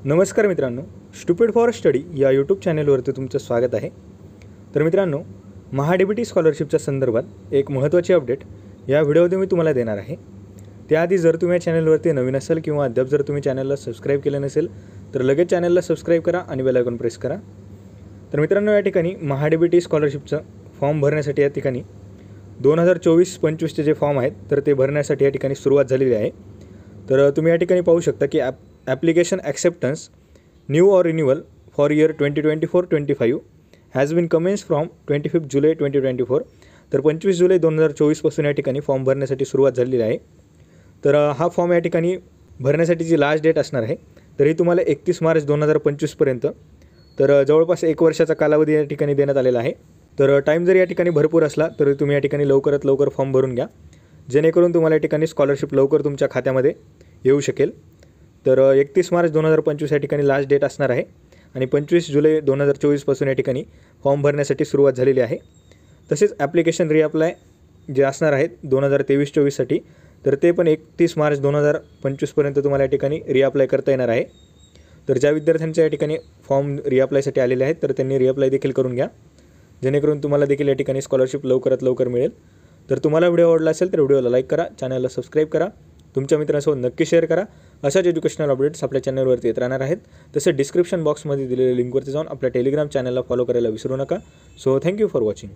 नमस्कार मित्रांनो, stupid for study या यूट्यूब चॅनलवरती तुमचं स्वागत आहे। तर मित्रांनो, महाडीबीटी स्कॉलरशिपच्या संदर्भात एक महत्त्वाची अपडेट या व्हिडिओमध्ये मी तुम्हाला देणार आहे। त्याआधी जर तुम्ही या चॅनलवरती नवीन असाल किंवा अद्याप जर तुम्ही चॅनलला सबस्क्राईब केलं नसेल तर लगेच चॅनलला सबस्क्राईब करा आणि बेल आयकॉन प्रेस करा। तर मित्रांनो, या ठिकाणी महाडीबीटी स्कॉलरशिपचं फॉर्म भरण्यासाठी या ठिकाणी 2024-25चे जे फॉर्म आहेत तर ते भरण्यासाठी या ठिकाणी सुरुवात झालेली आहे। तर तुम्ही या ठिकाणी पाहू शकता की application acceptance new or renewal for year 2024-25 has been commence from 25 जुलै 2024। तर 25 जुलै 2024पासून या ठिकाणी फॉर्म भरण्यासाठी सुरुवात झालेली आहे। तर हा फॉर्म या ठिकाणी भरण्यासाठी जी लास्ट डेट असणार आहे तर ही तुम्हाला 31 मार्च 2025पर्यंत, तर जवळपास 1 वर्षाचा कालावधी या ठिकाणी देण्यात आलेला आहे। तर टाईम जर या ठिकाणी भरपूर असला तर तुम्ही या ठिकाणी लवकरात लवकर फॉर्म भरून घ्या, जेणेकरून तुम्हाला या ठिकाणी स्कॉलरशिप लवकर तुमच्या खात्यामध्ये येऊ शकेल। तर 31 मार्च 2025 या ठिकाणी लास्ट डेट असणार आहे आणि 25 जुलै 2024पासून या ठिकाणी फॉर्म भरण्यासाठी सुरुवात झालेली आहे। तसेच ॲप्लिकेशन रिअप्लाय जे असणार आहेत 2023-24साठी तर ते पण 31 मार्च 2025पर्यंत तुम्हाला या ठिकाणी रिअप्लाय करता येणार आहे। तर ज्या विद्यार्थ्यांच्या या ठिकाणी फॉर्म रिअप्लायसाठी आलेले आहेत तर त्यांनी रिअप्लाय देखील करून घ्या, जेणेकरून तुम्हाला देखील या ठिकाणी स्कॉलरशिप लवकरात लवकर मिळेल। तर तुम्हाला व्हिडिओ आवडला असेल तर व्हिडिओला लाईक करा, चॅनलला सबस्क्राईब करा, तुमच्या मित्रांसोबत नक्की शेअर करा। अशाच एज्युकेशनल अपडेट्स आपल्या चॅनलवरती येत राहणार आहेत। तसेच डिस्क्रिप्शन बॉक्समध्ये दिलेल्या लिंकवरती जाऊन आपल्या टेलिग्राम चॅनलला फॉलो करायला विसरू नका। So thank you for watching.